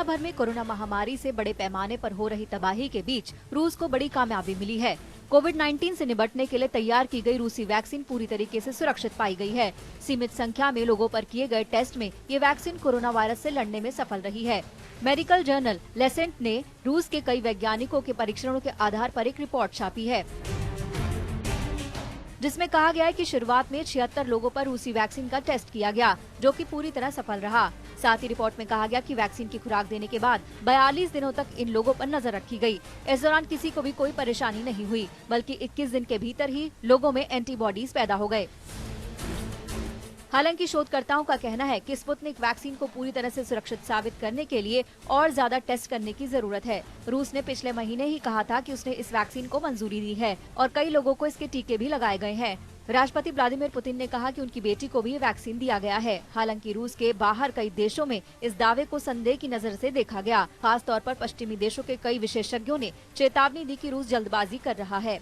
दुनिया भर में कोरोना महामारी से बड़े पैमाने पर हो रही तबाही के बीच रूस को बड़ी कामयाबी मिली है। कोविड-19 से निपटने के लिए तैयार की गई रूसी वैक्सीन पूरी तरीके से सुरक्षित पाई गई है। सीमित संख्या में लोगों पर किए गए टेस्ट में ये वैक्सीन कोरोना वायरस से लड़ने में सफल रही है। मेडिकल जर्नल लेसेंट ने रूस के कई वैज्ञानिकों के परीक्षणों के आधार पर एक रिपोर्ट छापी है, जिसमें कहा गया है कि शुरुआत में 76 लोगों पर रूसी वैक्सीन का टेस्ट किया गया, जो कि पूरी तरह सफल रहा। साथ ही रिपोर्ट में कहा गया कि वैक्सीन की खुराक देने के बाद 42 दिनों तक इन लोगों पर नजर रखी गई। इस दौरान किसी को भी कोई परेशानी नहीं हुई, बल्कि 21 दिन के भीतर ही लोगों में एंटीबॉडीज पैदा हो गए। हालांकि शोधकर्ताओं का कहना है कि स्पुतनिक वैक्सीन को पूरी तरह से सुरक्षित साबित करने के लिए और ज्यादा टेस्ट करने की जरूरत है। रूस ने पिछले महीने ही कहा था कि उसने इस वैक्सीन को मंजूरी दी है और कई लोगों को इसके टीके भी लगाए गए हैं। राष्ट्रपति व्लादिमीर पुतिन ने कहा कि उनकी बेटी को भी ये वैक्सीन दिया गया है। हालांकि रूस के बाहर कई देशों में इस दावे को संदेह की नजर से देखा गया। खास तौर पर पश्चिमी देशों के कई विशेषज्ञों ने चेतावनी दी कि रूस जल्दबाजी कर रहा है।